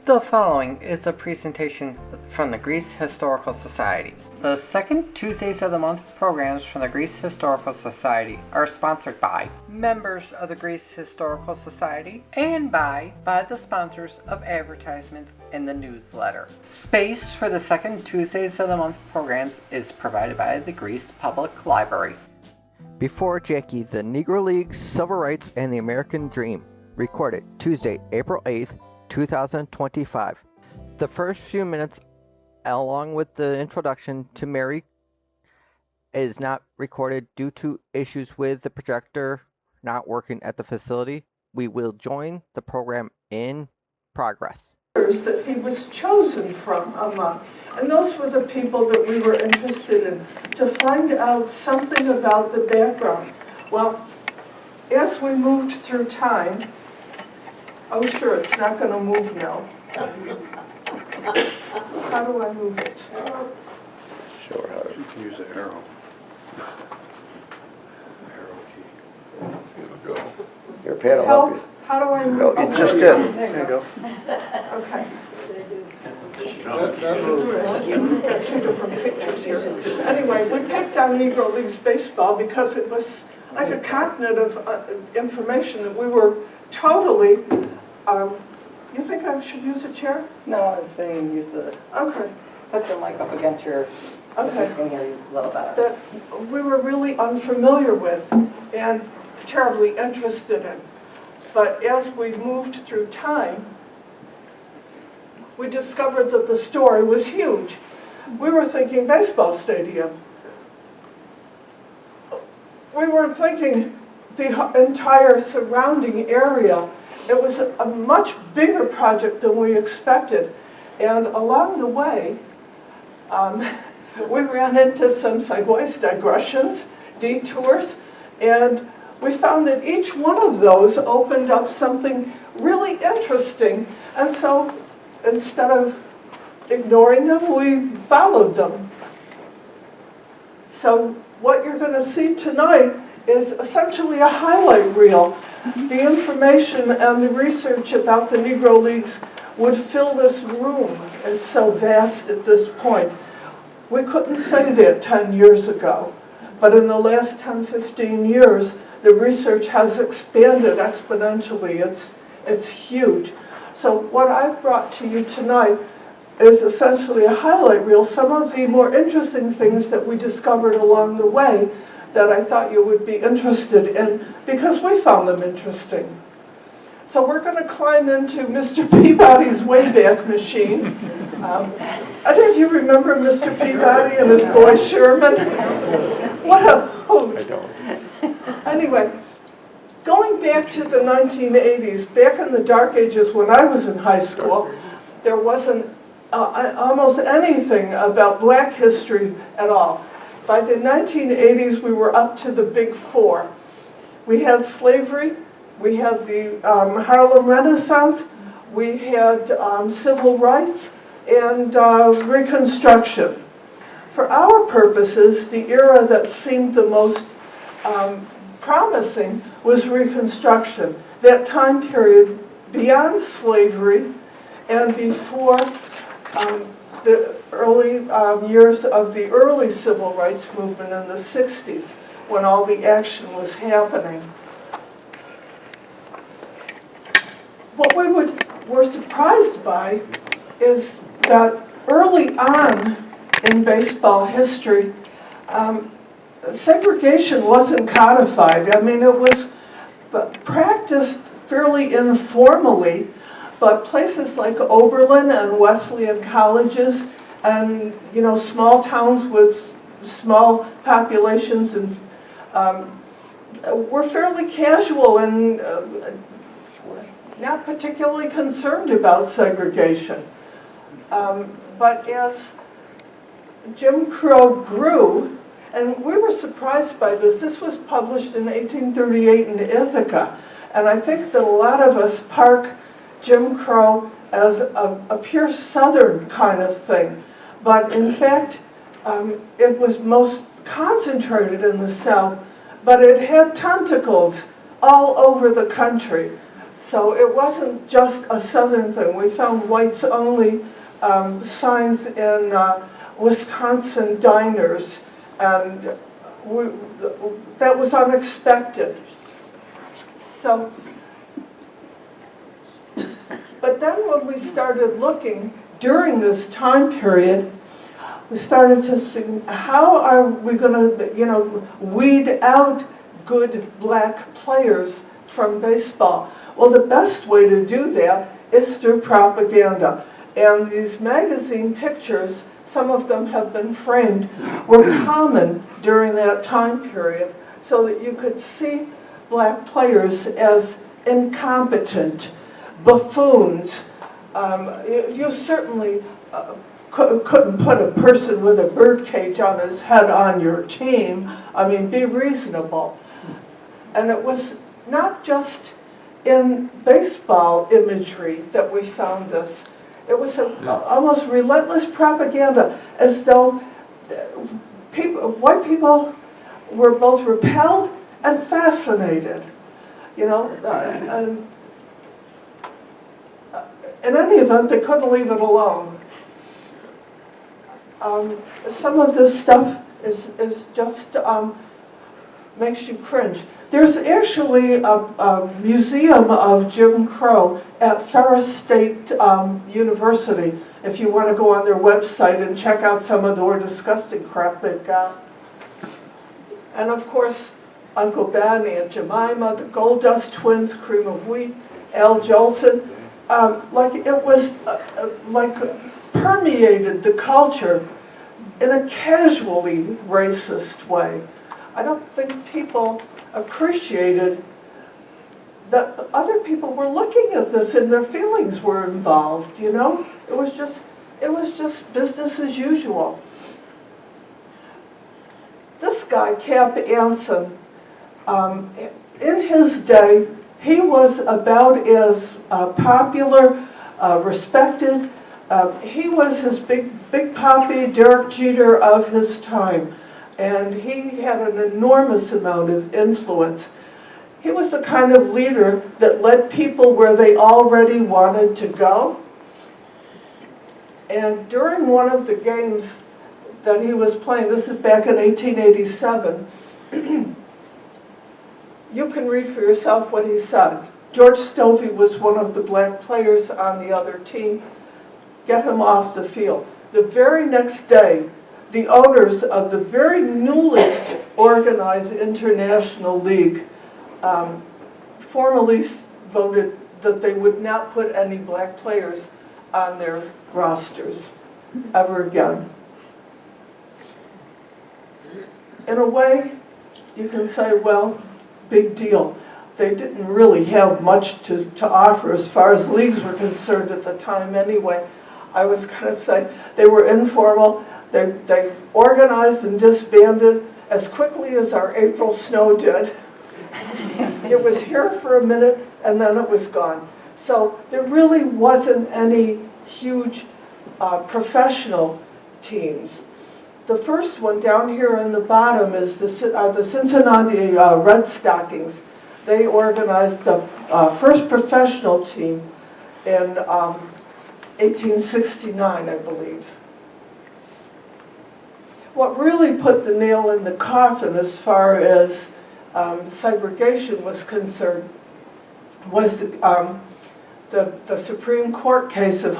The following is a presentation from the Greece Historical Society. The second Tuesdays of the month programs from the Greece Historical Society are sponsored by members of the Greece Historical Society and by the sponsors of advertisements in the newsletter. Space for the second Tuesdays of the month programs is provided by the Greece Public Library. Before Jackie, the Negro Leagues, Civil Rights, and the American Dream. Recorded Tuesday, April 8th, 2025. The first few minutes, along with the introduction to Mary, is not recorded due to issues with the projector not working at the facility. We will join the program in progress. That he was chosen from among, and those were the people that we were interested in, to find out something about the background. Well, as we moved through time, oh sure, it's not going to move now. How do I move it? Show her how to use the arrow. Arrow key. It'll go. Your pad will help you. How do I move No, it? it just did. There you go. Okay. We've got two different pictures here. Anyway, we picked on Negro Leagues baseball because it was like a continent of information that we were totally. You think I should use a chair? No, I was saying use the, Okay. put the mic up against your, Okay. you can hear you a little better. That we were really unfamiliar with and terribly interested in. But as we moved through time, we discovered that the story was huge. We were thinking baseball stadium. We weren't thinking the entire surrounding area. It was a much bigger project than we expected. And along the way, we ran into some segues, digressions, detours, and we found that each one of those opened up something really interesting. And so instead of ignoring them, we followed them. So what you're going to see tonight is essentially a highlight reel. The information and the research about the Negro Leagues would fill this room. It's so vast at this point. We couldn't say that 10 years ago, but in the last 10, 15 years, the research has expanded exponentially. It's huge. So what I've brought to you tonight is essentially a highlight reel, some of the more interesting things that we discovered along the way that I thought you would be interested in because we found them interesting. So we're going to climb into Mr. Peabody's Wayback Machine. Any of you remember Mr. Peabody and his boy Sherman? What a hoot. I don't. Anyway, going back to the 1980s, back in the dark ages when I was in high school, there wasn't almost anything about black history at all. By the 1980s, we were up to the big four. We had slavery, we had the Harlem Renaissance, we had civil rights, and Reconstruction. For our purposes, the era that seemed the most promising was Reconstruction. That time period beyond slavery and before the early years of the early civil rights movement in the 60s, when all the action was happening. What we were surprised by is that early on in baseball history, segregation wasn't codified. I mean, it was practiced fairly informally, but places like Oberlin and Wesleyan colleges and, small towns with small populations and were fairly casual and not particularly concerned about segregation. But as Jim Crow grew, and we were surprised by this. This was published in 1838 in Ithaca, and I think that a lot of us park Jim Crow as a pure Southern kind of thing. But in fact, it was most concentrated in the South, but it had tentacles all over the country. So it wasn't just a Southern thing. We found whites only signs in Wisconsin diners, and that was unexpected. So, but then when we started looking during this time period, we started to see, how are we going to, weed out good black players from baseball? Well, the best way to do that is through propaganda. And these magazine pictures, some of them have been framed, were common during that time period, so that you could see black players as incompetent, buffoons. You certainly couldn't put a person with a birdcage on his head on your team. I mean, be reasonable. And it was not just in baseball imagery that we found this. It was almost relentless propaganda, as though white people were both repelled and fascinated. And in any event, they couldn't leave it alone. Some of this stuff is just makes you cringe. There's actually a museum of Jim Crow at Ferris State University, if you want to go on their website and check out some of the more disgusting crap they've got. And of course, Uncle Ben, Aunt Jemima, the Gold Dust Twins, Cream of Wheat, Al Jolson, like it was like permeated the culture in a casually racist way. I don't think people appreciated that other people were looking at this and their feelings were involved, It was just business as usual. This guy, Cap Anson, in his day, he was about as popular, respected. He was his big poppy, Derek Jeter of his time. And he had an enormous amount of influence. He was the kind of leader that led people where they already wanted to go. And during one of the games that he was playing, this is back in 1887, you can read for yourself what he said. George Stovey was one of the black players on the other team. Get him off the field. The very next day, the owners of the very newly organized International League formally voted that they would not put any black players on their rosters ever again. In a way, you can say, well, big deal. They didn't really have much to offer as far as leagues were concerned at the time anyway. I was going to say they were informal. They organized and disbanded as quickly as our April snow did. It was here for a minute and then it was gone. So there really wasn't any huge professional teams. The first one down here in the bottom is the Cincinnati Red Stockings. They organized the first professional team in 1869, I believe. What really put the nail in the coffin as far as segregation was concerned was the Supreme Court case of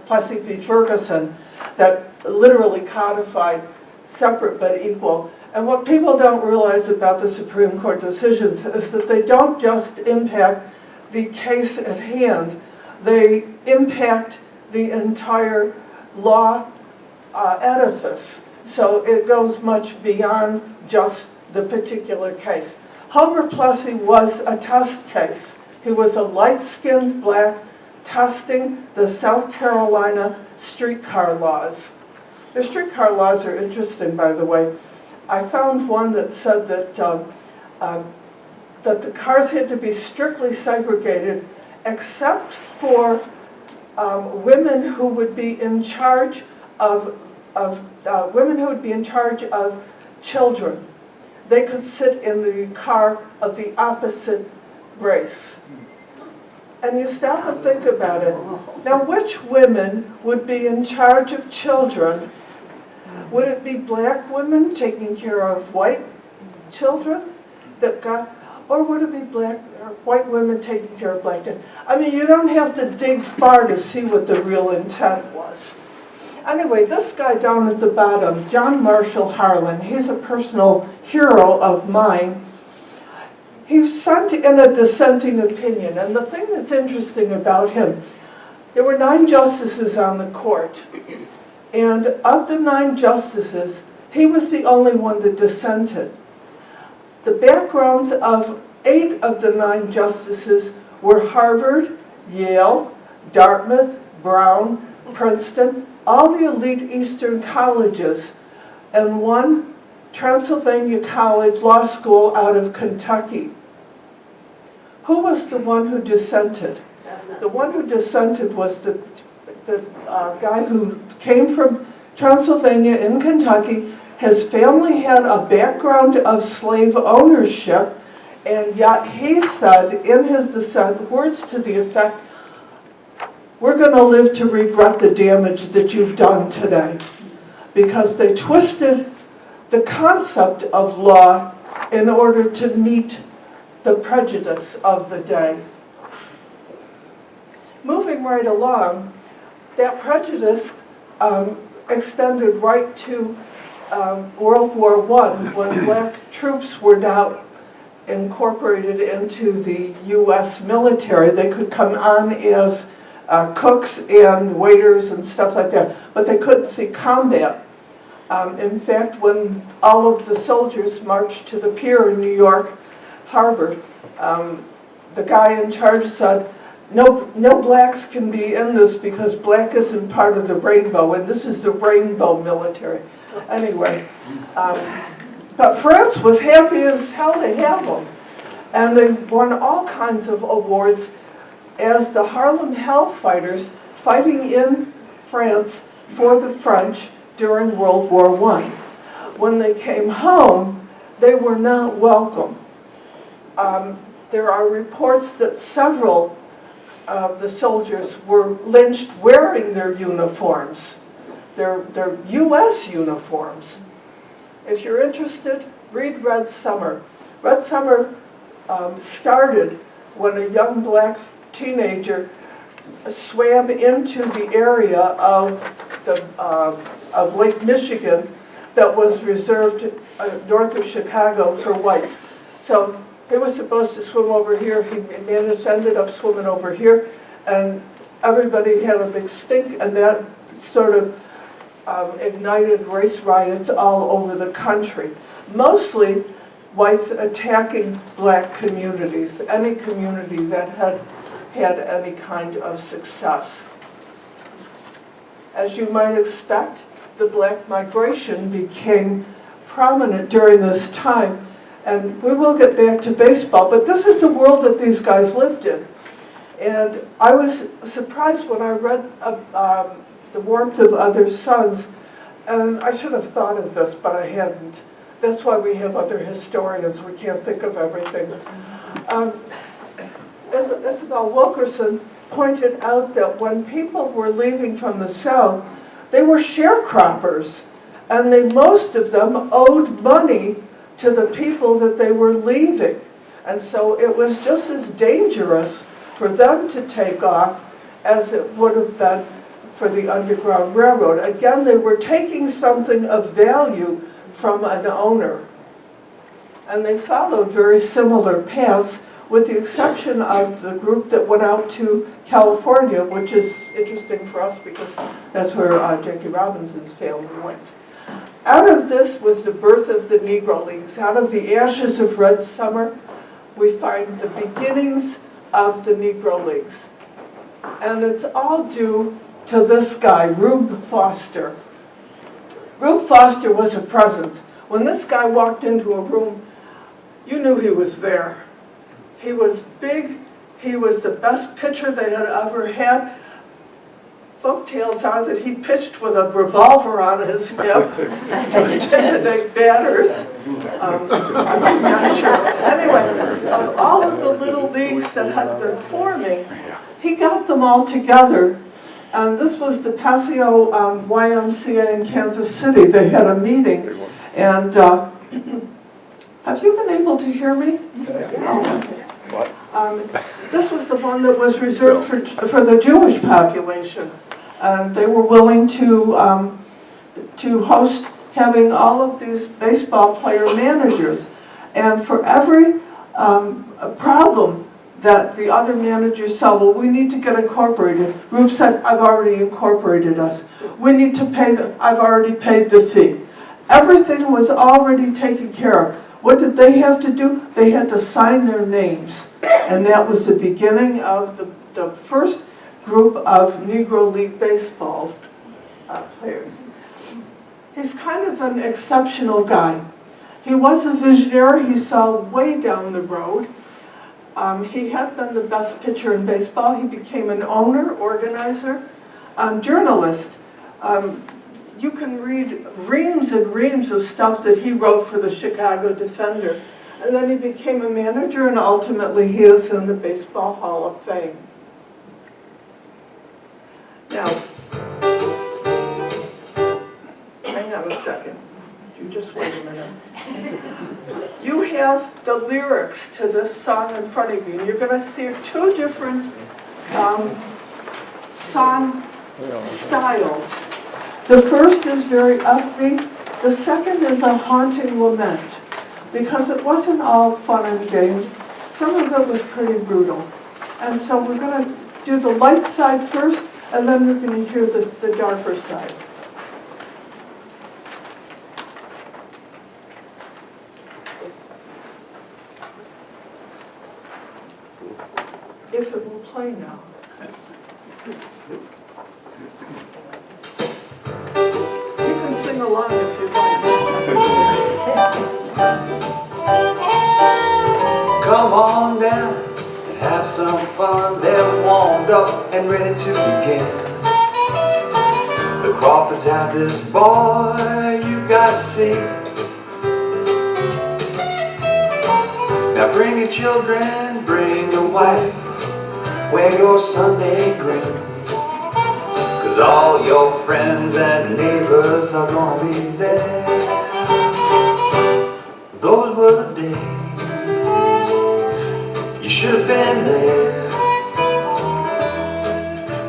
Plessy v. Ferguson that literally codified separate but equal. And what people don't realize about the Supreme Court decisions is that they don't just impact the case at hand, they impact the entire law edifice. So it goes much beyond just the particular case. Homer Plessy was a test case. He was a light-skinned black testing the South Carolina streetcar laws. The streetcar laws are interesting, by the way. I found one that said that the cars had to be strictly segregated except for women who would be in charge of children. They could sit in the car of the opposite race. And you stop and think about it. Now, which women would be in charge of children? Would it be black women taking care of white children or would it be black or white women taking care of black children? I mean, you don't have to dig far to see what the real intent was. Anyway, this guy down at the bottom, John Marshall Harlan, he's a personal hero of mine. He sent in a dissenting opinion, and the thing that's interesting about him, there were 9 justices on the court, and of the 9 justices, he was the only one that dissented. The backgrounds of 8 of the 9 justices were Harvard, Yale, Dartmouth, Brown, Princeton, all the elite Eastern colleges, and one Transylvania College Law School out of Kentucky. Who was the one who dissented? The one who dissented was the guy who came from Transylvania in Kentucky. His family had a background of slave ownership, and yet he said in his dissent words to the effect, "We're going to live to regret the damage that you've done today," because they twisted the concept of law in order to meet the prejudice of the day. Moving right along, that prejudice extended right to World War I, when black troops were now incorporated into the U.S. military. They could come on as cooks and waiters and stuff like that, but they couldn't see combat. In fact, when all of the soldiers marched to the pier in New York Harbor, the guy in charge said, no blacks can be in this because black isn't part of the rainbow, and this is the rainbow military. Anyway, but France was happy as hell to have them, and they won all kinds of awards as the Harlem Hellfighters fighting in France for the French during World War I. When they came home, they were not welcome. There are reports that several of the soldiers were lynched wearing their uniforms, their U.S. uniforms. If you're interested, read Red Summer. Red Summer started when a young black teenager swam into the area of Lake Michigan that was reserved north of Chicago for whites. So he was supposed to swim over here. He ended up swimming over here, and everybody had a big stink, and that sort of ignited race riots all over the country. Mostly whites attacking black communities, any community that had had any kind of success. As you might expect, the black migration became prominent during this time, and we will get back to baseball, but this is the world that these guys lived in. And I was surprised when I read The Warmth of Other Suns, and I should have thought of this, but I hadn't. That's why we have other historians. We can't think of everything. Isabel Wilkerson pointed out that when people were leaving from the South, they were sharecroppers, and most of them owed money to the people that they were leaving. And so it was just as dangerous for them to take off as it would have been for the Underground Railroad. Again, they were taking something of value from an owner. And they followed very similar paths, with the exception of the group that went out to California, which is interesting for us because that's where Jackie Robinson's family went. Out of this was the birth of the Negro Leagues. Out of the ashes of Red Summer, we find the beginnings of the Negro Leagues. And it's all due to this guy, Rube Foster. Rube Foster was a presence. When this guy walked into a room, you knew he was there. He was big. He was the best pitcher they had ever had. folktales are that he pitched with a revolver on his hip to intimidate batters. I'm not sure. Anyway, of all of the little leagues that had been forming, he got them all together. And this was the Paseo YMCA in Kansas City. They had a meeting. And have you been able to hear me? This was the one that was reserved for the Jewish population. They were willing to host having all of these baseball player managers. And for every problem that the other managers saw, well, we need to get incorporated. Rube said, I've already incorporated us. We need to pay, I've already paid the fee. Everything was already taken care of. What did they have to do? They had to sign their names. And that was the beginning of the first group of Negro League baseball players. He's kind of an exceptional guy. He was a visionary. He saw way down the road. He had been the best pitcher in baseball. He became an owner, organizer, journalist. You can read reams and reams of stuff that he wrote for the Chicago Defender. And then he became a manager, and ultimately he is in the Baseball Hall of Fame. Now, hang on a second. You just wait a minute. You have the lyrics to this song in front of you, and you're going to see two different song styles. The first is very upbeat. The second is a haunting lament, because it wasn't all fun and games. Some of it was pretty brutal. And so we're going to do the light side first, and then we're going to hear the darker side. If it will play now. You can sing along if you'd like. Come on down and have some fun. They're warmed up and ready to begin. The Crawfords have this boy you gotta see. Now bring your children, bring your wife. Wear your Sunday grin, 'cause all your friends and neighbors are gonna be there. Those were the days, you should have been there,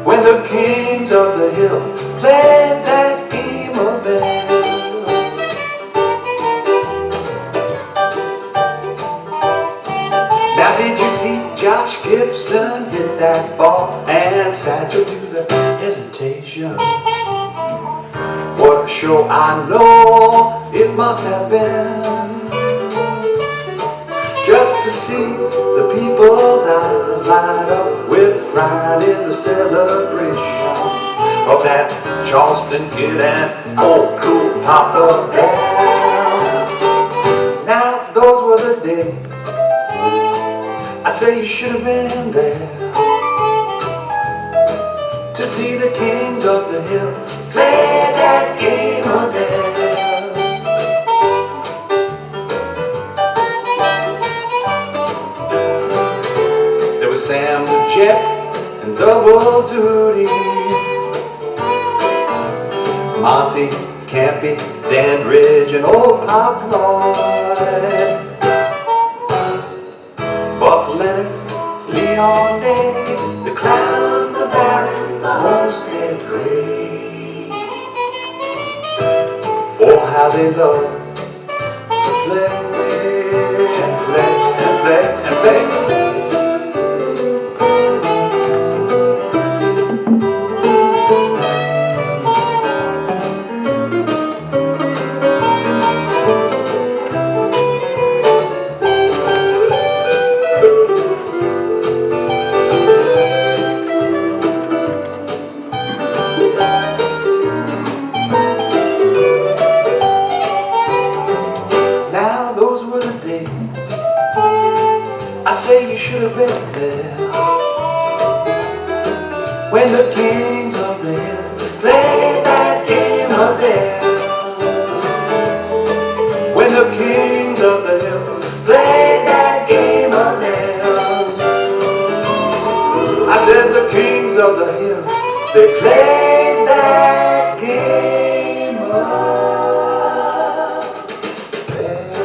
when the kings of the hill played that game of theirs. Now did you see Josh Gibson hit that ball and Satchel to the hesitation? What a show, I know it must have been, just to see the people's eyes light up with pride in the celebration of that Charleston kid and old cool Papa Bear. Now those were the days, I say you should have been there, to see the kings of the hill play that game of theirs. There was Sam the Jet and Double Duty, Monty, Campy, Dandridge, and old Pop Lloyd, Buck Leonard, Leon Day, the Clowns, the Barons, the Homestead Grays. Oh, how they love to play and play and play and play. when the kings of the hill played that game of theirs. When the kings of the hill played that game of theirs. I said the kings of the hill, they played that game of theirs.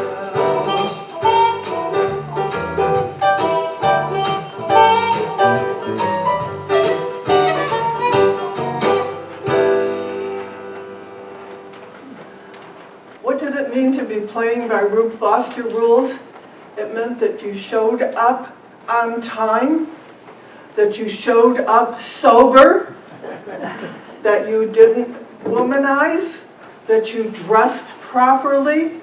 What did it mean to be playing by Rube Foster rules? It meant that you showed up on time, that you showed up sober, that you didn't womanize, that you dressed properly.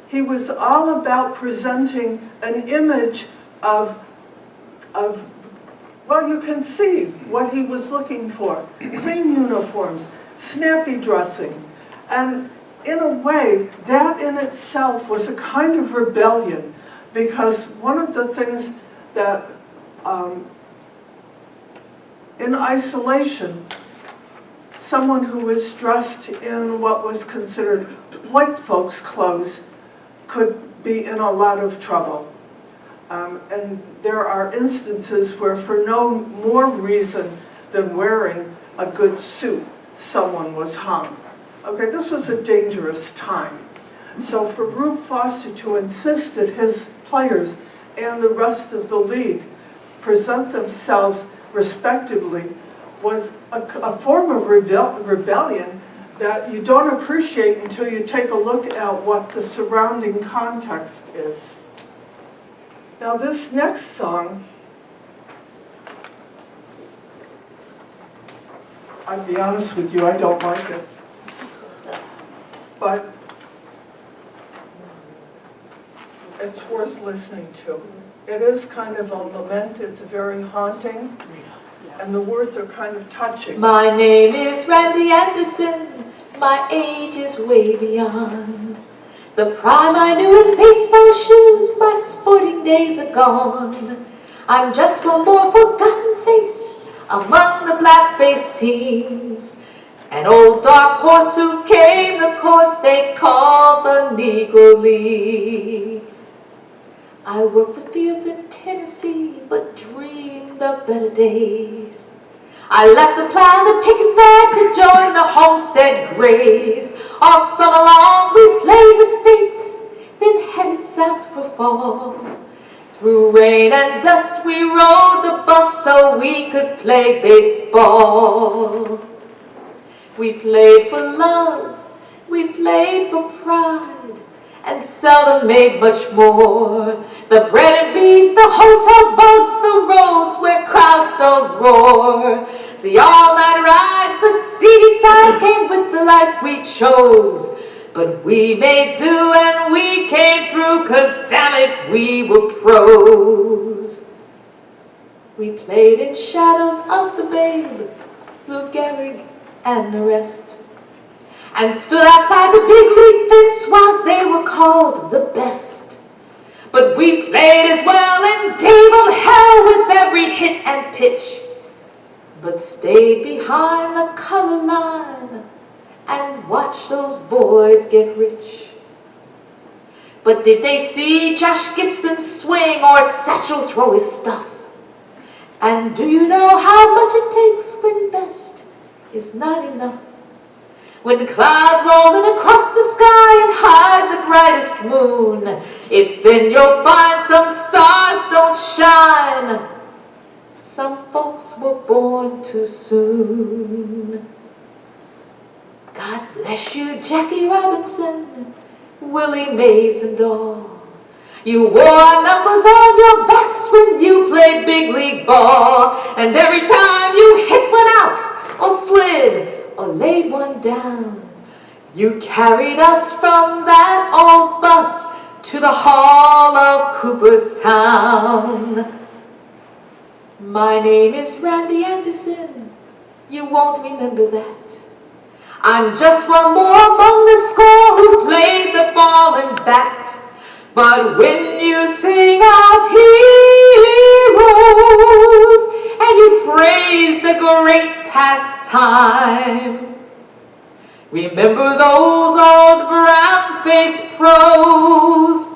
He was all about presenting an image of well, you can see what he was looking for. Clean uniforms, snappy dressing, and in a way, that in itself was a kind of rebellion, because one of the things that in isolation, someone who was dressed in what was considered white folks' clothes could be in a lot of trouble. And there are instances where for no more reason than wearing a good suit, someone was hung. Okay, this was a dangerous time. So for Rube Foster to insist that his players and the rest of the league present themselves respectably was a form of rebellion that you don't appreciate until you take a look at what the surrounding context is. Now this next song, I'll be honest with you, I don't like it. But it's worth listening to. It is kind of a lament, it's very haunting, and the words are kind of touching. My name is Randy Anderson, my age is way beyond the prime I knew in baseball shoes, my sporting days are gone. I'm just one more forgotten face among the black-faced teams. An old dark horse who came the course they called the Negro Leagues. I worked the fields in Tennessee, but dreamed of better days. I left the plow and picking bag to join the homestead graze. All summer long we played the states, then headed south for fall. Through rain and dust we rode the bus so we could play baseball. We played for love, we played for pride, and seldom made much more. The bread and beans, the hotel boats, the roads where crowds don't roar. The all-night rides, the seedy side came with the life we chose. But we made do and we came through, 'cause damn it, we were pros. We played in shadows of the Babe, Lou Gehrig, and the rest, and stood outside the big league fence while they were called the best. But we played as well and gave them hell with every hit and pitch, but stayed behind the color line and watched those boys get rich. But did they see Josh Gibson swing or Satchel throw his stuff? And do you know how much it takes when best is not enough? When clouds rolling across the sky and hide the brightest moon, it's then you'll find some stars don't shine. Some folks were born too soon. God bless you, Jackie Robinson, Willie Mays and all. You wore numbers on your backs when you played big league ball, and every time you hit one out or slid or laid one down, you carried us from that old bus to the hall of Cooperstown. My name is Randy Anderson, you won't remember that. I'm just one more among the score who played the ball and bat. But when you sing of heroes and we praise the great pastime. Remember those old brown-faced pros,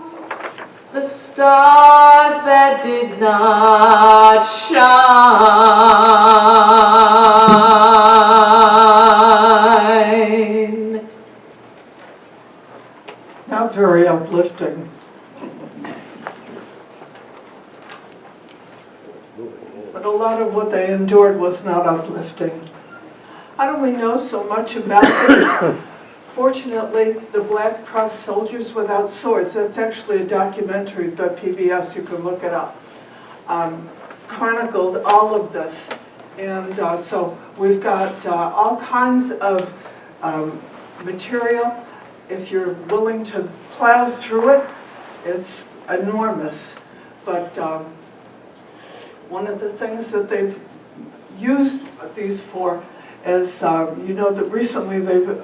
the stars that did not shine. Not very uplifting. But a lot of what they endured was not uplifting. How do we know so much about this? Fortunately, the Black Cross Soldiers Without Swords, that's actually a documentary by PBS, you can look it up, chronicled all of this. And so we've got all kinds of material. If you're willing to plow through it, it's enormous. But one of the things that they've used these for is, you know, that recently they've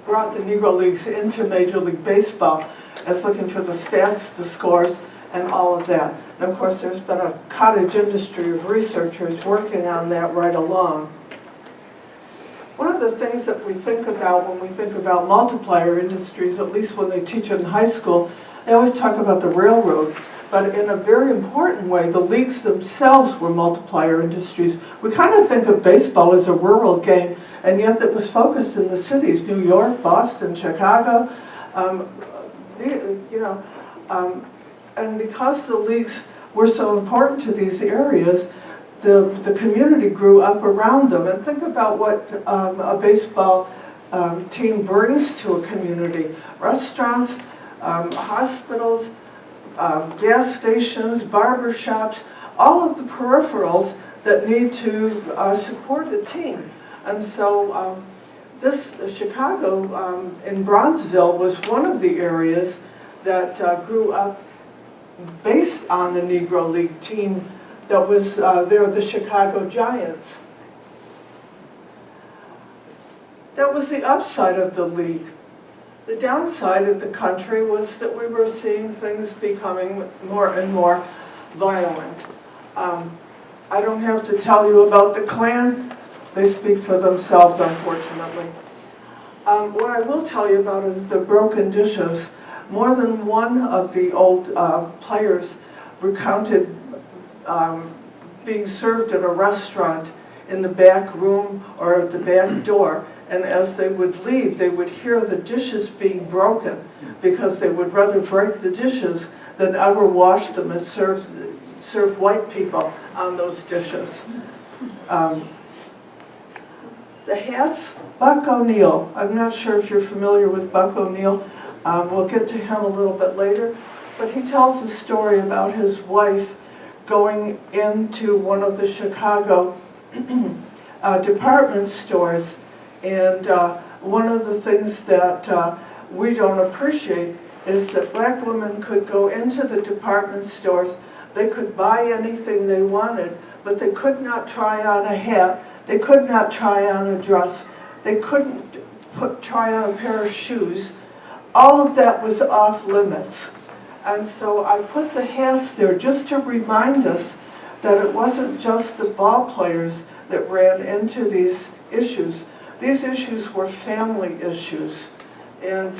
brought the Negro Leagues into Major League Baseball as looking for the stats, the scores, and all of that. And of course, there's been a cottage industry of researchers working on that right along. One of the things that we think about when we think about multiplier industries, at least when they teach it in high school, they always talk about the railroad. But in a very important way, the leagues themselves were multiplier industries. We kind of think of baseball as a rural game, and yet it was focused in the cities, New York, Boston, Chicago, and because the leagues were so important to these areas, the community grew up around them. And think about what a baseball team brings to a community. Restaurants, hospitals, gas stations, barber shops, all of the peripherals that need to support a team. And so Chicago in Bronzeville was one of the areas that grew up based on the Negro League team that was there, the Chicago Giants. That was the upside of the league. The downside of the country was that we were seeing things becoming more and more violent. I don't have to tell you about the Klan. They speak for themselves, unfortunately. What I will tell you about is the broken dishes. More than one of the old players recounted being served at a restaurant in the back room or at the back door, and as they would leave, they would hear the dishes being broken because they would rather break the dishes than ever wash them and serve white people on those dishes. The hats, Buck O'Neill. I'm not sure if you're familiar with Buck O'Neill. We'll get to him a little bit later, but he tells a story about his wife going into one of the Chicago department stores, and one of the things that we don't appreciate is that black women could go into the department stores, they could buy anything they wanted, but they could not try on a hat, they could not try on a dress, they couldn't try on a pair of shoes. All of that was off limits. And so I put the hats there just to remind us that it wasn't just the ball players that ran into these issues. These issues were family issues. And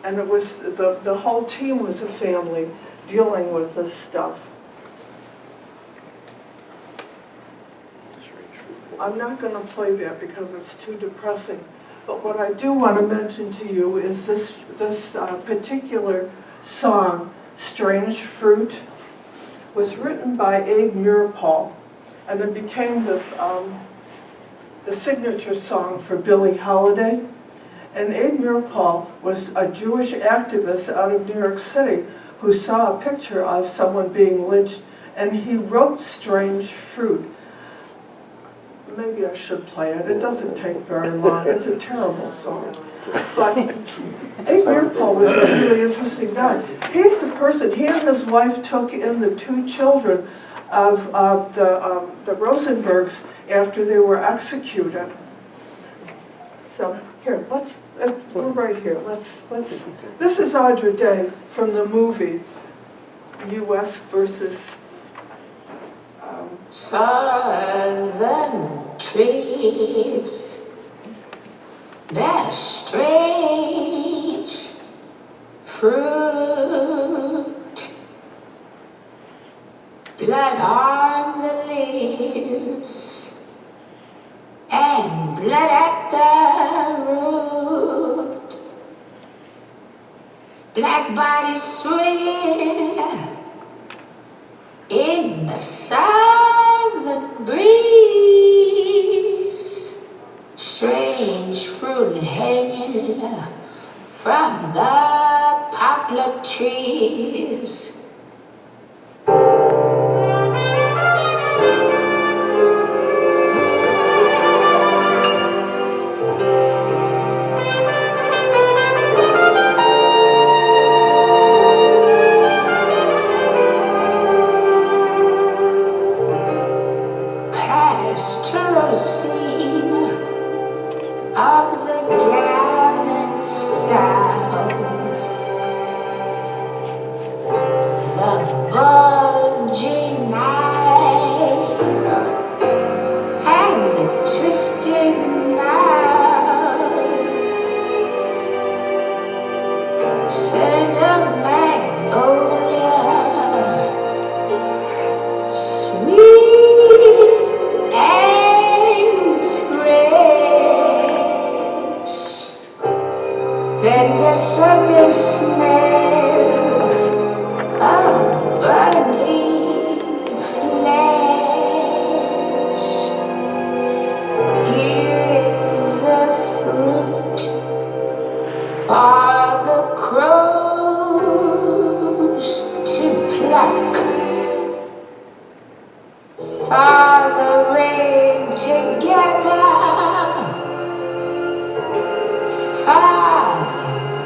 it was, the whole team was a family dealing with this stuff. I'm not going to play that because it's too depressing. But what I do want to mention to you is this particular song, Strange Fruit, was written by Abe Mirapol, and it became the signature song for Billie Holiday. And Abe Mirapol was a Jewish activist out of New York City who saw a picture of someone being lynched, and he wrote Strange Fruit. Maybe I should play it. It doesn't take very long. It's a terrible song. But Abe Mirapol was a really interesting guy. He's the person, he and his wife took in the 2 children of the Rosenbergs after they were executed. So here, we're right here. This is Audra Day from the movie U.S. versus Southern trees bear strange fruit, blood on the leaves and blood at the root, black bodies swinging in the southern breeze, strange fruit hanging from the poplar trees. Pastoral scene of the gallant South, the bulging eyes and the twisted mouth, scent of magnolia, sweet and fresh, then the sudden smell of burning flesh. Here is a fruit for the crows to pluck, for the rain to gather, for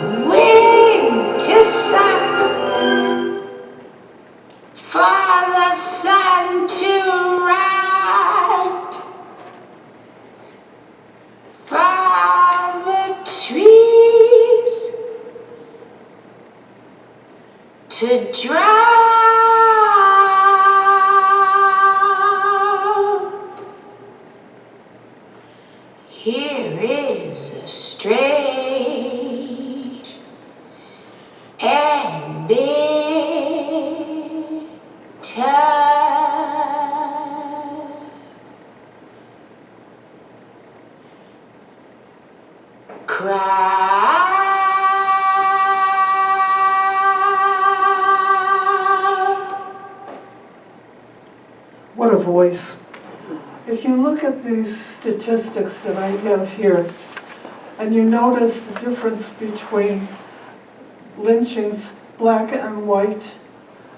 the wind to suck, for the sun to rot, for the trees to drop. Here is a strange and bitter crowd. What a voice. If you look at these statistics that I have here, and you notice the difference between lynchings, black and white,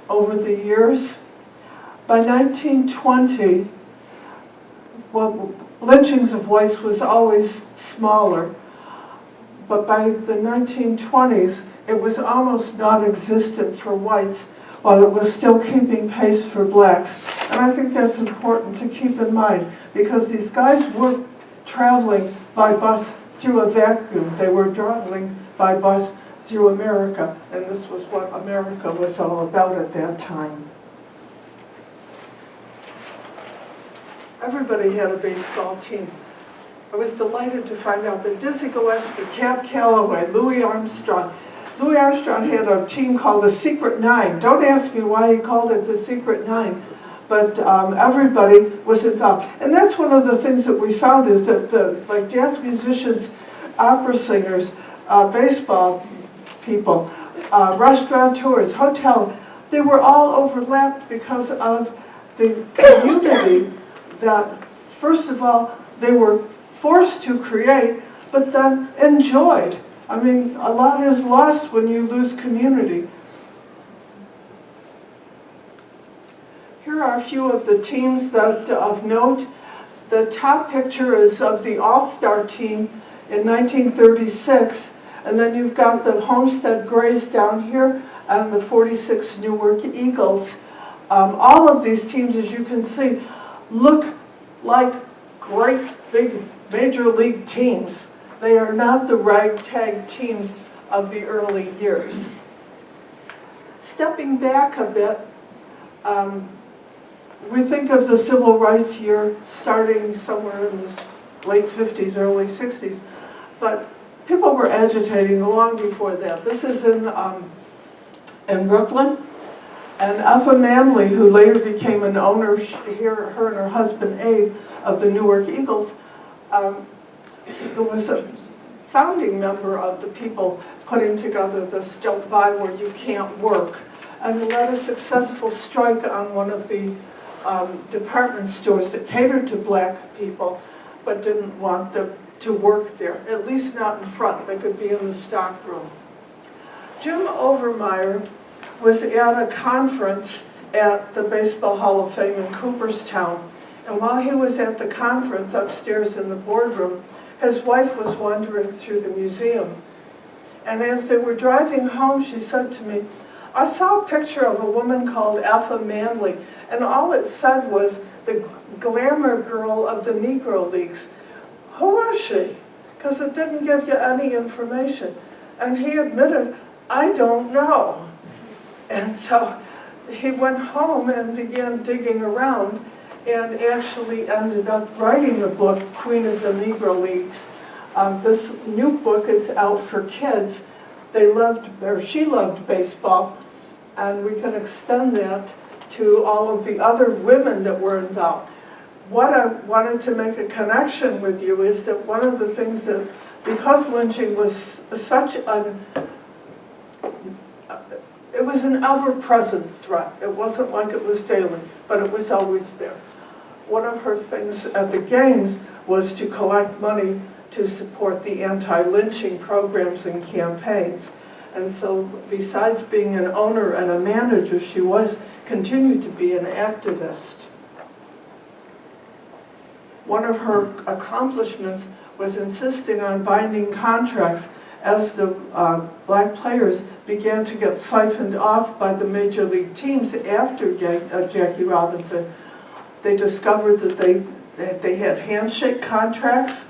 over the years, by 1920, well, lynchings of whites was always smaller, but by the 1920s, it was almost non-existent for whites, while it was still keeping pace for blacks. And I think that's important to keep in mind, because these guys weren't traveling by bus through a vacuum. They were traveling by bus through America, and this was what America was all about at that time. Everybody had a baseball team. I was delighted to find out that Dizzy Gillespie, Cap Calloway, Louis Armstrong. Louis Armstrong had a team called the Secret Nine. Don't ask me why he called it the Secret Nine, but everybody was involved. And that's one of the things that we found, is that like jazz musicians, opera singers, baseball people, restaurateurs, hotel, they were all overlapped because of the community that, first of all, they were forced to create, but then enjoyed. I mean, a lot is lost when you lose community. Here are a few of the teams that of note. The top picture is of the All-Star team in 1936, and then you've got the Homestead Grays down here and the 46 Newark Eagles. All of these teams, as you can see, look like great big major league teams. They are not the ragtag teams of the early years. Stepping back a bit, we think of the civil rights year starting somewhere in the late 50s, early 60s, but people were agitating long before that. This is in Brooklyn, and Alpha Manley, who later became an owner, her and her husband Abe, of the Newark Eagles, was a founding member of the people putting together this Don't Buy Where You Can't Work, and led a successful strike on one of the department stores that catered to black people, but didn't want them to work there, at least not in front. They could be in the stock room. Jim Overmeyer was at a conference at the Baseball Hall of Fame in Cooperstown, and while he was at the conference upstairs in the boardroom, his wife was wandering through the museum. And as they were driving home, she said to me, "I saw a picture of a woman called Alpha Manley, and all it said was the glamour girl of the Negro Leagues. Who was she? Because it didn't give you any information." And he admitted, "I don't know." And so he went home and began digging around and actually ended up writing the book, Queen of the Negro Leagues. This new book is out for kids. She loved baseball, and we can extend that to all of the other women that were involved. What I wanted to make a connection with you is that one of the things that, because lynching was it was an ever-present threat. It wasn't like it was daily, but it was always there. One of her things at the games was to collect money to support the anti-lynching programs and campaigns. And so besides being an owner and a manager, she continued to be an activist. One of her accomplishments was insisting on binding contracts as the black players began to get siphoned off by the major league teams after Jackie Robinson. They discovered that they had handshake contracts,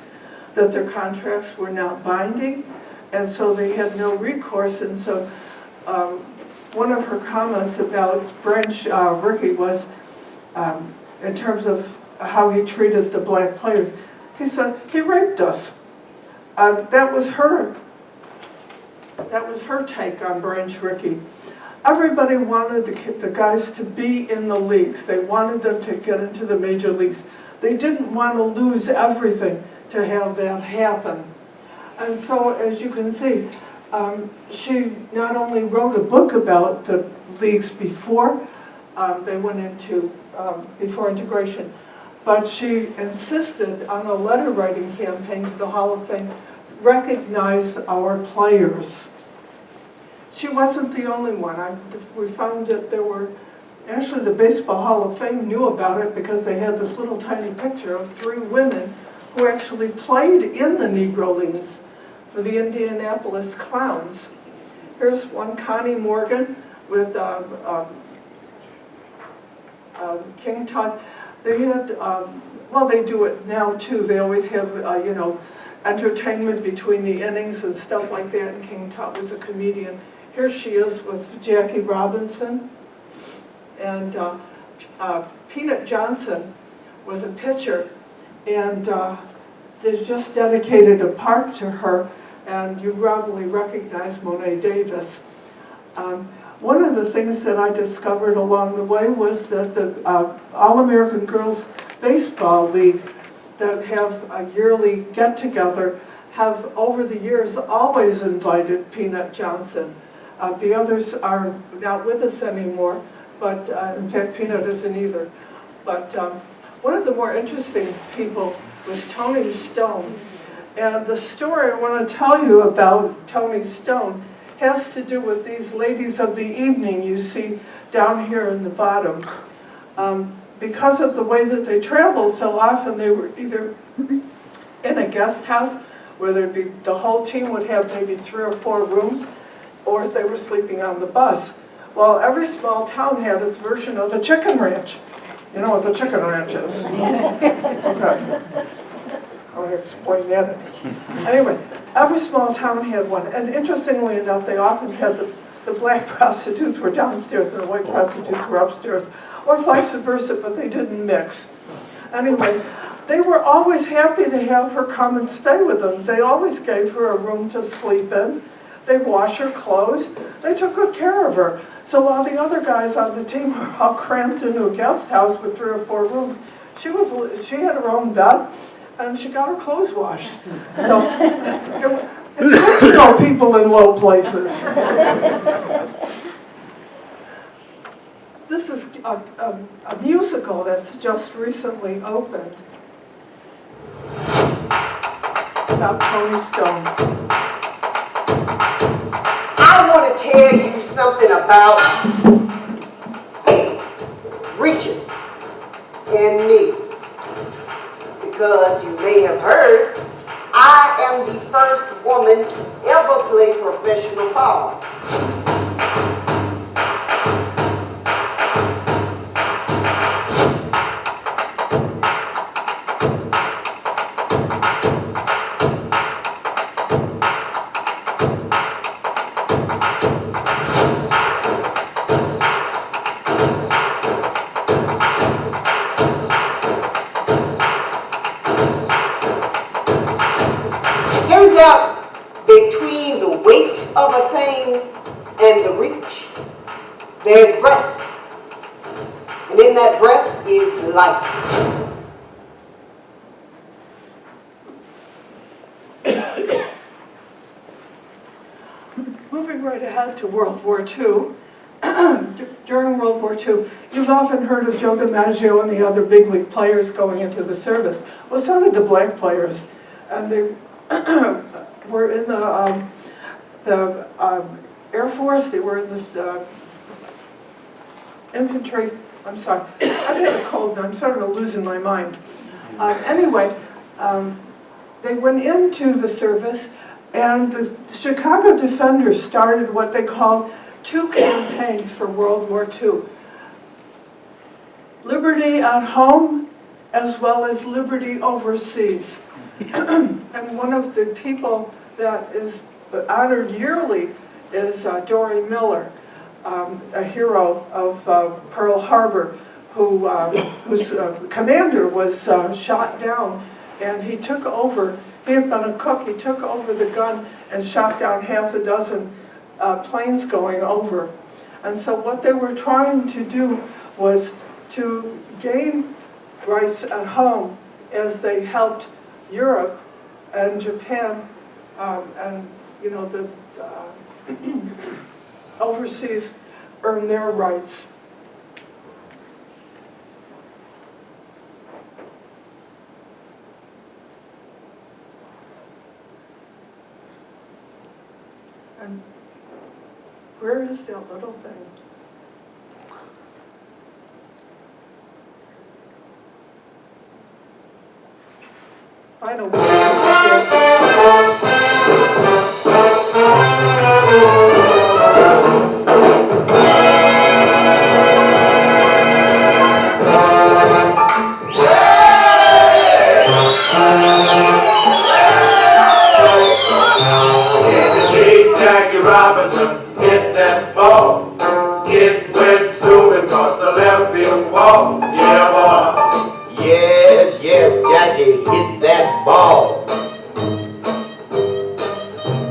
that their contracts were not binding, and so they had no recourse. And so one of her comments about Branch Rickey was, in terms of how he treated the black players, he said, "He raped us." That was her take on Branch Rickey. Everybody wanted the guys to be in the leagues. They wanted them to get into the major leagues. They didn't want to lose everything to have that happen. And so, as you can see, she not only wrote a book about the leagues before they went into, before integration, but she insisted on a letter writing campaign to the Hall of Fame, recognize our players. She wasn't the only one. We found that there were, actually the Baseball Hall of Fame knew about it because they had this little tiny picture of 3 women who actually played in the Negro Leagues for the Indianapolis Clowns. Here's one, Connie Morgan, with King Tut. They had, well, they do it now too. They always have, entertainment between the innings and stuff like that, and King Tut was a comedian. Here she is with Jackie Robinson, and Peanut Johnson was a pitcher, and they just dedicated a park to her, and you probably recognize Monet Davis. One of the things that I discovered along the way was that the All-American Girls Baseball League that have a yearly get-together have, over the years, always invited Peanut Johnson. The others are not with us anymore, but in fact, Peanut isn't either. But one of the more interesting people was Tony Stone. And the story I want to tell you about Tony Stone has to do with these ladies of the evening you see down here in the bottom. Because of the way that they traveled so often, they were either in a guest house where the whole team would have maybe 3 or 4 rooms, or they were sleeping on the bus. Well, every small town had its version of the chicken ranch. You know what the chicken ranch is? Okay. I'll explain that. Anyway, every small town had one. And interestingly enough, they often had the the black prostitutes were downstairs and the white prostitutes were upstairs, or vice versa, but they didn't mix. Anyway, they were always happy to have her come and stay with them. They always gave her a room to sleep in. They washed her clothes. They took good care of her. So while the other guys on the team were all cramped into a guest house with 3 or 4 rooms, she had her own bed, and she got her clothes washed. So it's good to know people in low places. This is a musical that's just recently opened about Tony Stone. I want to tell you something about reaching and me. Because you may have heard, I am the first woman to ever play professional ball. Turns out, between the weight of a thing and the reach, there's breath. And in that breath is life. Moving right ahead to World War II. During World War II, you've often heard of Joe DiMaggio and the other big league players going into the service. Well, so did the black players. And they were in the Air Force. They were in this infantry. I'm sorry, I've had a cold and I'm sort of losing my mind. Anyway, they went into the service, and the Chicago Defenders started what they called 2 campaigns for World War II. Liberty at home, as well as liberty overseas. And one of the people that is honored yearly is Dory Miller, a hero of Pearl Harbor, whose commander was shot down, and he took over. He had been a cook. He took over the gun and shot down half a dozen planes going over. And so what they were trying to do was to gain rights at home as they helped Europe and Japan and the overseas earn their rights. And where is that little thing? Final Robinson hit that ball. It went zooming across the left field wall. Yeah, boy. Yes, Jackie hit that ball.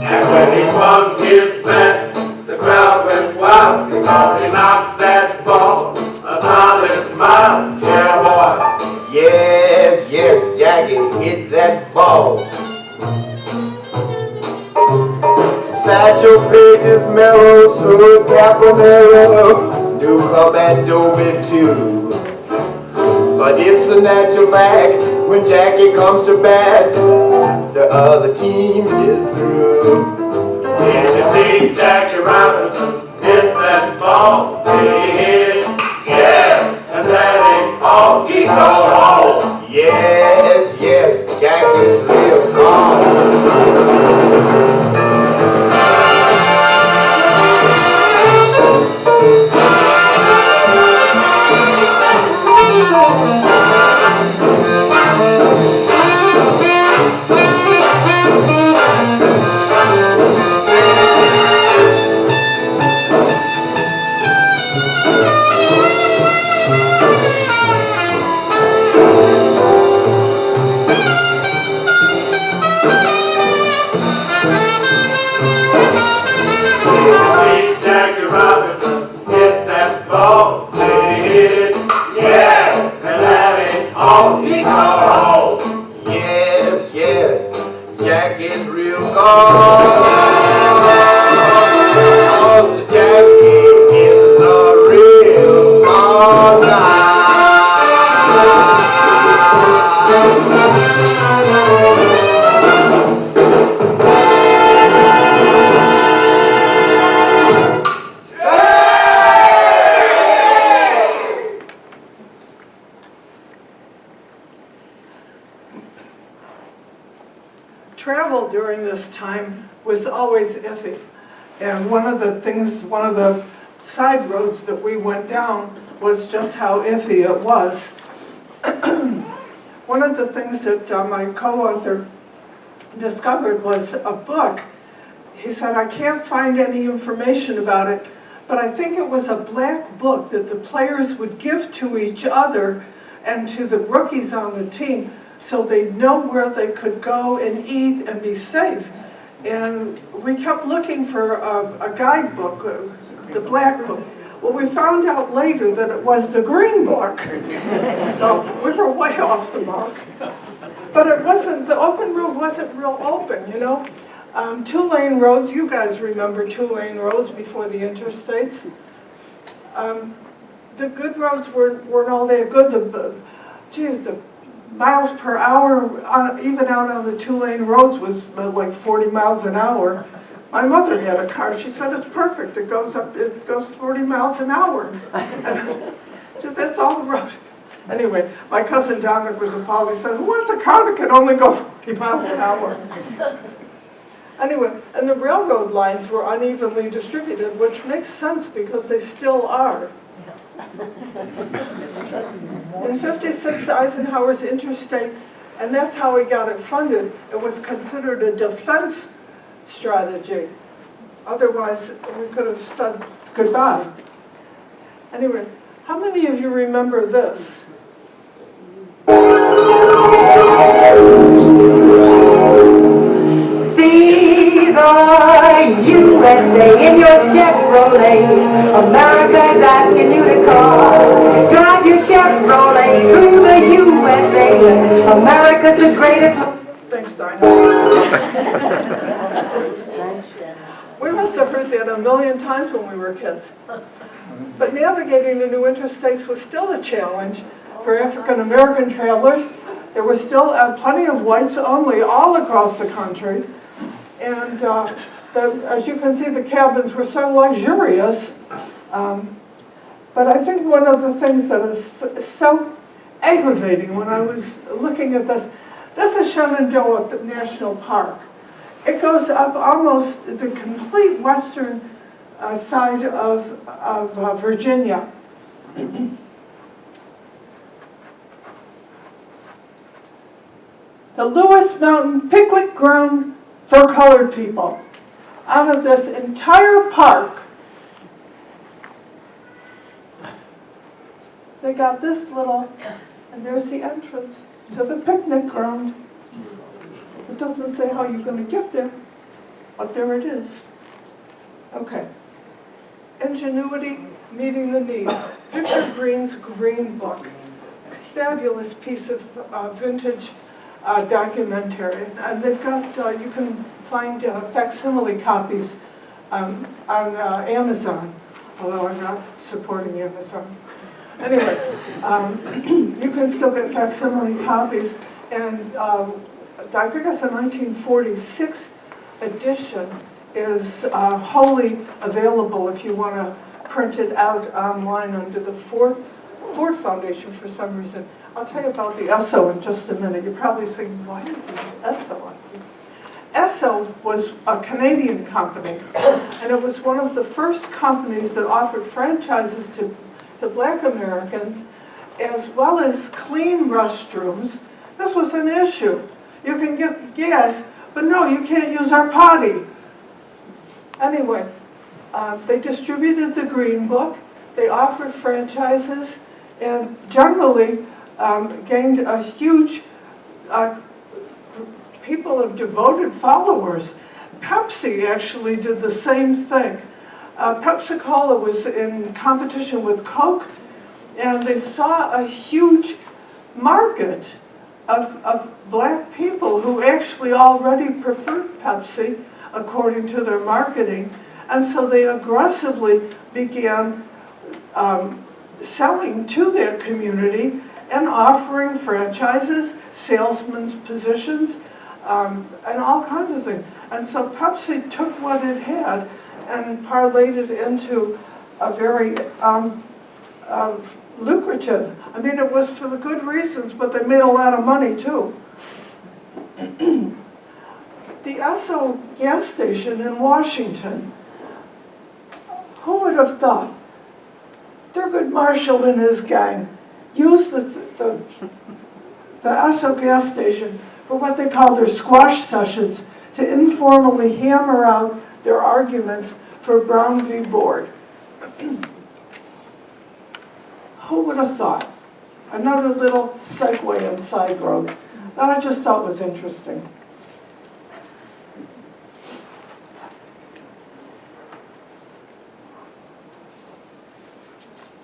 And when he swung his bat, the crowd went wild because he knocked that ball a solid mile. Yeah, boy. Yes, Jackie hit that ball. Satchel Pages, Mellow, So's Caponero, New Club and Dobie too. But it's a natural fact, when Jackie comes to bat, the other team is through. Did you see Jackie Robinson hit that ball? Did he hit it? Yes! And that ain't all. He stole home! Yes, Jackie's real calm. 'cause Jackie is a real gone guy. Travel during this time was always iffy. And one of the side roads that we went down was just how iffy it was. One of the things that my co-author discovered was a book. He said, I can't find any information about it, but I think it was a black book that the players would give to each other and to the rookies on the team so they'd know where they could go and eat and be safe. And we kept looking for a guidebook, the black book. Well, we found out later that it was the green book. So we were way off the mark. But it wasn't, the open road wasn't real open, you know. 2-lane roads, you guys remember 2-lane roads before the interstates. The good roads weren't all that good. The miles per hour, even out on the 2-lane roads, was like 40 miles an hour. My mother had a car. She said it's perfect. It goes 40 miles an hour. Just that's all the road. Anyway, my cousin Dominic was appalled. He said, "Who wants a car that can only go 40 miles an hour?" Anyway, and the railroad lines were unevenly distributed, which makes sense because they still are. In '56, Eisenhower's interstate, and that's how he got it funded, it was considered a defense strategy. Otherwise, we could have said goodbye. Anyway, how many of you remember this? See the USA in your Chevrolet. America's asking you to call. Drive your Chevrolet through the USA. America's the greatest. Thanks, Dinah. We must have heard that a million times when we were kids. But navigating the new interstates was still a challenge for African American travelers. There were still plenty of whites only all across the country. And as you can see, the cabins were so luxurious. But I think one of the things that is so aggravating when I was looking at this is Shenandoah National Park. It goes up almost the complete western side of Virginia. The Lewis Mountain Picnic Ground for colored people. Out of this entire park, they got this little, and there's the entrance to the picnic ground. It doesn't say how you're going to get there, but there it is. Okay. Ingenuity meeting the need. Victor Green's Green Book. Fabulous piece of vintage documentary. And they've got, you can find facsimile copies on Amazon, although I'm not supporting Amazon. Anyway, you can still get facsimile copies, and I think it's a 1946 edition is wholly available if you want to print it out online under the Ford Foundation for some reason. I'll tell you about the Esso in just a minute. You're probably thinking, why is the Esso? Esso was a Canadian company, and it was one of the first companies that offered franchises to Black Americans, as well as clean restrooms. This was an issue. You can get gas, but no, you can't use our potty. Anyway, they distributed the Green Book. They offered franchises, and generally gained a huge people of devoted followers. Pepsi actually did the same thing. Pepsi-Cola was in competition with Coke, and they saw a huge market of black people who actually already preferred Pepsi according to their marketing. And so they aggressively began selling to their community and offering franchises, salesmen's positions, and all kinds of things. And so Pepsi took what it had and parlayed it into a very lucrative. I mean, it was for the good reasons, but they made a lot of money too. The Assoc gas station in Washington, who would have thought? Thurgood Marshall and his gang used the Assoc gas station for what they call their squash sessions to informally hammer out their arguments for Brown v. Board. Who would have thought? Another little segue and side road that I just thought was interesting.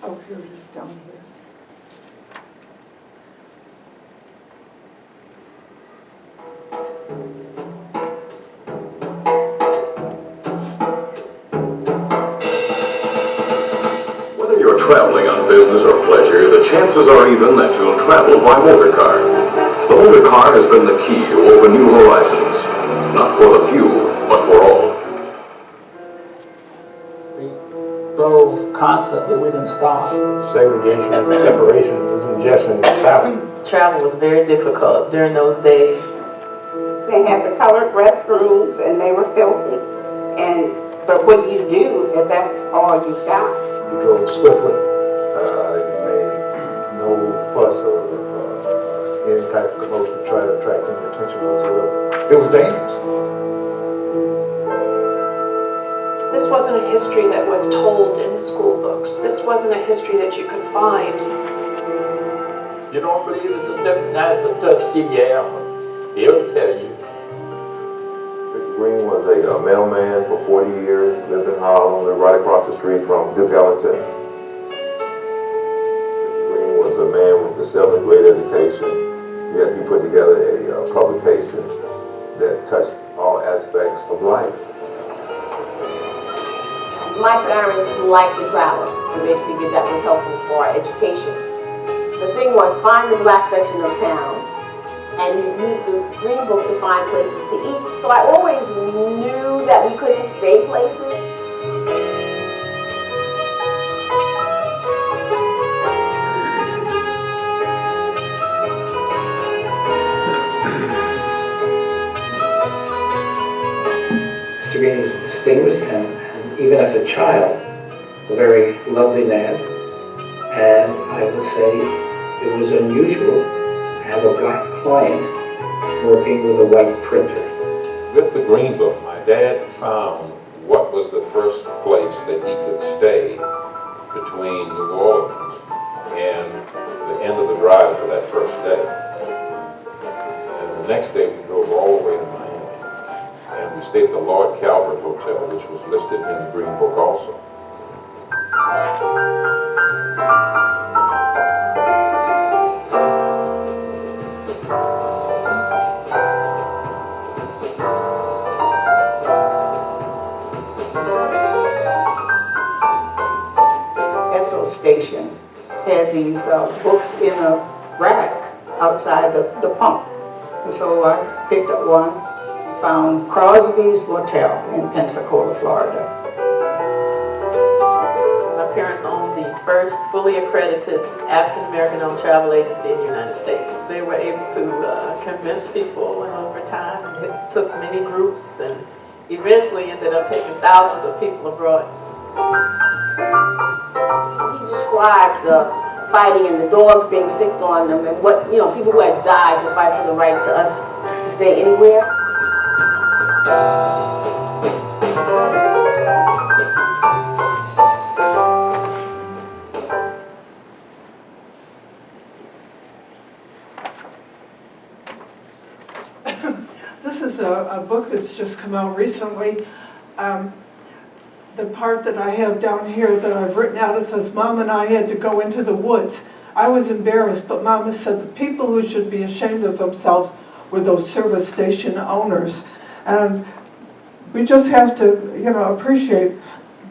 Oh, here it is down here. Whether you're traveling on business or pleasure, the chances are even that you'll travel by motor car. The motor car has been the key to open new horizons, not for the few, but for all. Drove constantly, we didn't stop. Segregation and separation isn't just in the South. Travel was very difficult during those days. They had the colored restrooms and they were filthy. But what do you do if that's all you've got? You drove swiftly. You made no fuss or any type of commotion to try to attract any attention whatsoever. It was dangerous. This wasn't a history that was told in school books. This wasn't a history that you could find. You don't believe it's a Tuskegee Airman. He'll tell you. Green was a mailman for 40 years, lived in Harlem, lived right across the street from Duke Ellington. Green was a man with a 7th grade education, yet he put together a publication that touched all aspects of life. My parents liked to travel, so they figured that was helpful for our education. The thing was, find the black section of town, and you use the green book to find places to eat. So I always knew that we couldn't stay places. Mr. Green was distinguished and even as a child, a very lovely man. And I will say it was unusual to have a black client working with a white printer. With the Green Book, my dad found what was the first place that he could stay between New Orleans and the end of the drive for that first day. And the next day we drove all the way to Miami. And we stayed at the Lord Calvert Hotel, which was listed in the Green Book also. Assoc station had these books in a rack outside the pump. And so I picked up one, found Crosby's Motel in Pensacola, Florida. My parents owned the first fully accredited African-American-owned travel agency in the United States. They were able to convince people, and over time it took many groups and eventually ended up taking thousands of people abroad. He described the fighting and the dogs being sicked on them and what, people who had died to fight for the right to us to stay anywhere. This is a book that's just come out recently. The part that I have down here that I've written out, it says, Mom and I had to go into the woods. I was embarrassed, but Mama said the people who should be ashamed of themselves were those service station owners. And we just have to, appreciate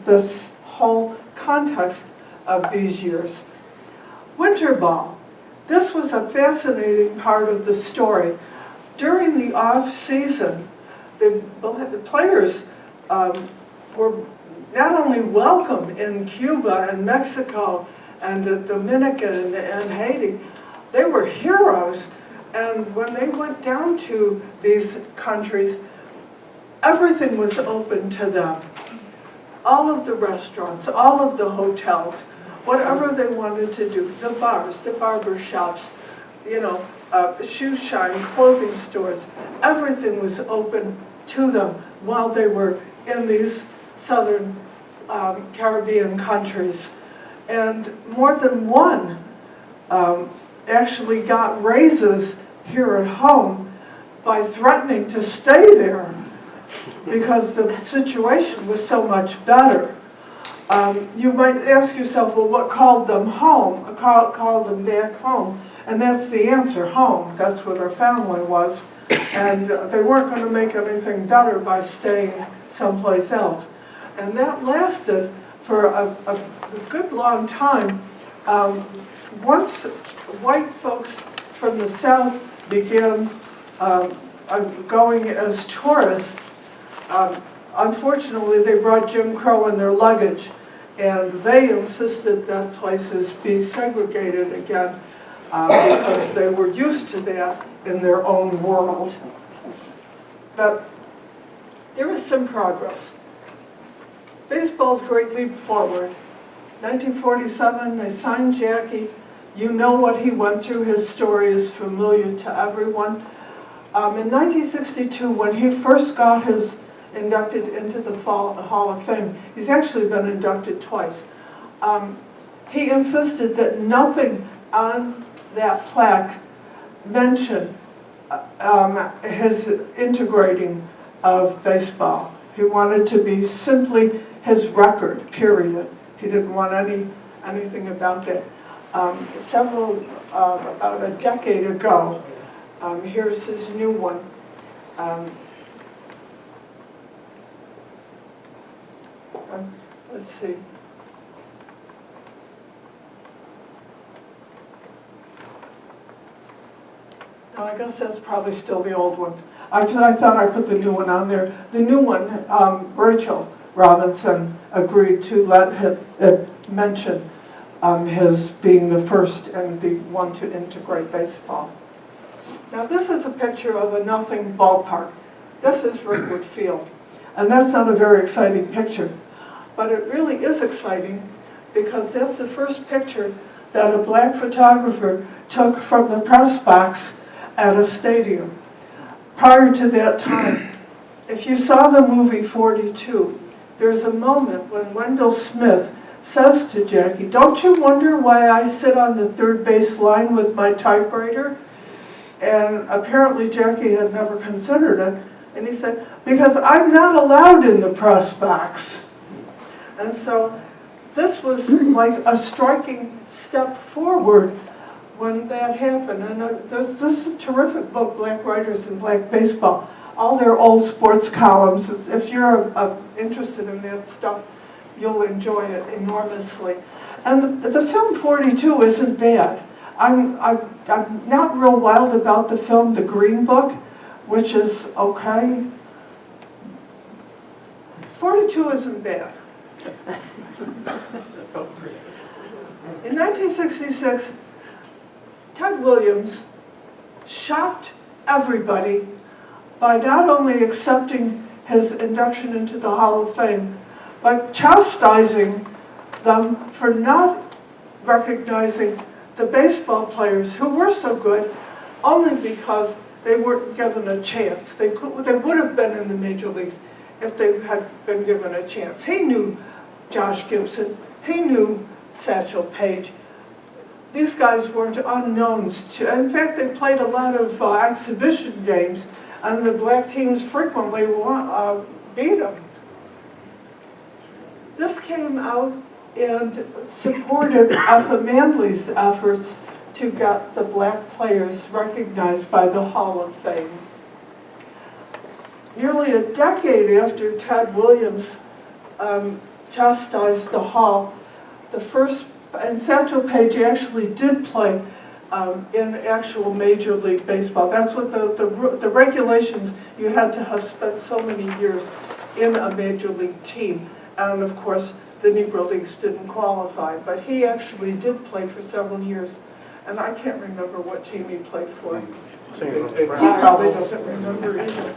this whole context of these years. Winter ball. This was a fascinating part of the story. During the off-season, the players were not only welcome in Cuba and Mexico and the Dominican and Haiti, they were heroes. And when they went down to these countries, everything was open to them. All of the restaurants, all of the hotels, whatever they wanted to do, the bars, the barber shops, shoe shine, clothing stores, everything was open to them while they were in these southern Caribbean countries. And more than one actually got raises here at home by threatening to stay there because the situation was so much better. You might ask yourself, well, what called them home? Called them back home? And that's the answer, home. That's what our family was. And they weren't going to make anything better by staying someplace else. And that lasted for a good long time. Once white folks from the South began going as tourists, unfortunately they brought Jim Crow in their luggage, and they insisted that places be segregated again because they were used to that in their own world. But there was some progress. Baseball's great leap forward. 1947, they signed Jackie. You know what he went through. His story is familiar to everyone. In 1962, when he first got inducted into the Hall of Fame, he's actually been inducted twice. He insisted that nothing on that plaque mention his integrating of baseball. He wanted to be simply his record, period. He didn't want anything about that. About a decade ago, here's his new one. Let's see. No, I guess that's probably still the old one. I thought I put the new one on there. The new one, Rachel Robinson agreed to let it mention his being the first and the one to integrate baseball. Now this is a picture of a nothing ballpark. This is Rickwood Field. And that's not a very exciting picture. But it really is exciting because that's the first picture that a black photographer took from the press box at a stadium. Prior to that time, if you saw the movie 42, there's a moment when Wendell Smith says to Jackie, "Don't you wonder why I sit on the third base line with my typewriter?" And apparently Jackie had never considered it. And he said, "Because I'm not allowed in the press box." And so this was like a striking step forward when that happened. And this is a terrific book, Black Writers in Black Baseball. All their old sports columns. If you're interested in that stuff, you'll enjoy it enormously. And the film 42 isn't bad. I'm not real wild about the film The Green Book, which is okay. 42 isn't bad. In 1966, Ted Williams shocked everybody by not only accepting his induction into the Hall of Fame, but chastising them for not recognizing the baseball players who were so good only because they weren't given a chance. They would have been in the major leagues if they had been given a chance. He knew Josh Gibson. He knew Satchel Paige. These guys weren't unknowns to. In fact, they played a lot of exhibition games, and the black teams frequently beat them. This came out and supported Effa Manley's efforts to get the black players recognized by the Hall of Fame. Nearly a decade after Ted Williams chastised the Hall, and Satchel Paige actually did play in actual Major League Baseball. That's what the regulations, you had to have spent so many years in a Major League team. And of course, the Negro Leagues didn't qualify, but he actually did play for several years. And I can't remember what team he played for. He probably doesn't remember either.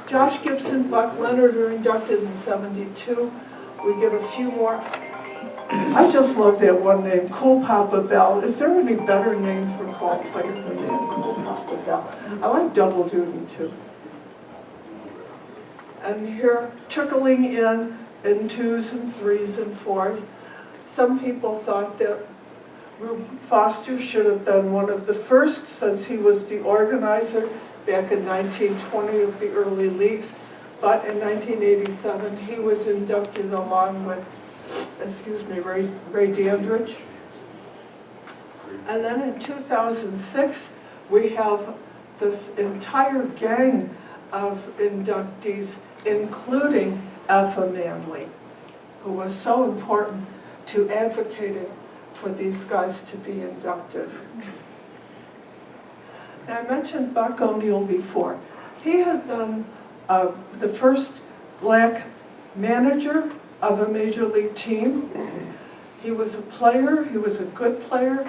Josh Gibson, Buck Leonard were inducted in '72. We get a few more. I just love that one name, Cool Papa Bell. Is there any better name for ball players than that, Cool Papa Bell? I like Double Duty too. And here, trickling in 2s and 3s and 4s. Some people thought that Rube Foster should have been one of the first, since he was the organizer back in 1920 of the early leagues. But in 1987, he was inducted along with, Ray Dandridge. And then in 2006, we have this entire gang of inductees, including Effa Manley, who was so important to advocating for these guys to be inducted. Now, I mentioned Buck O'Neill before. He had been the first black manager of a major league team. He was a player, he was a good player.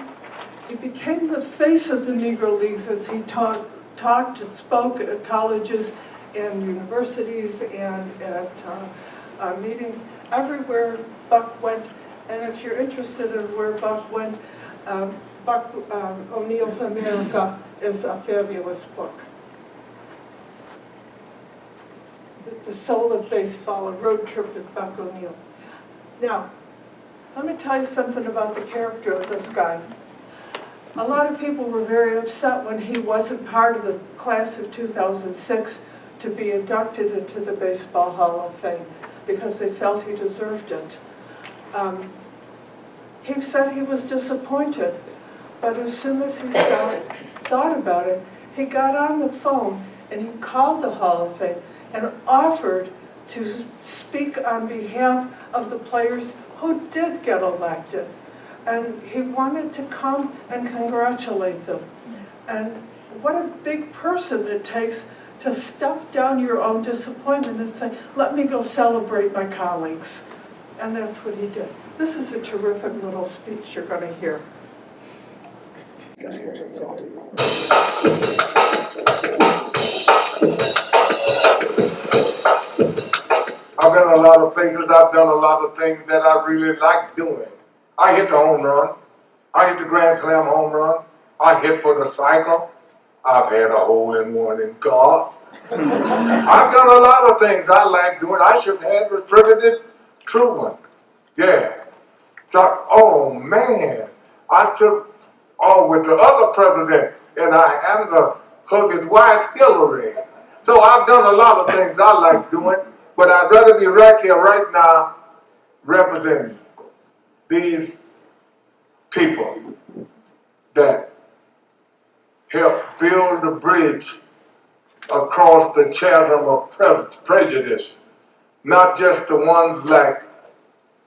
He became the face of the Negro Leagues as he talked and spoke at colleges and universities and at meetings. Everywhere Buck went, and if you're interested in where Buck went, Buck O'Neill's America is a fabulous book. The Soul of Baseball, a road trip with Buck O'Neill. Now, let me tell you something about the character of this guy. A lot of people were very upset when he wasn't part of the class of 2006 to be inducted into the Baseball Hall of Fame because they felt he deserved it. He said he was disappointed, but as soon as he thought about it, he got on the phone and he called the Hall of Fame and offered to speak on behalf of the players who did get elected. And he wanted to come and congratulate them. And what a big person it takes to stuff down your own disappointment and say, let me go celebrate my colleagues. And that's what he did. This is a terrific little speech you're going to hear. I've been a lot of places, I've done a lot of things that I really like doing. I hit the home run, I hit the grand slam home run, I hit for the cycle, I've had a hole-in-one in golf. I've done a lot of things I like doing. I should have with President Truman. Yeah. So, oh man, I took with the other president, and I happened to hug his wife, Hillary. So I've done a lot of things I like doing, but I'd rather be right here, right now, representing these people that helped build the bridge across the chasm of prejudice, not just the ones like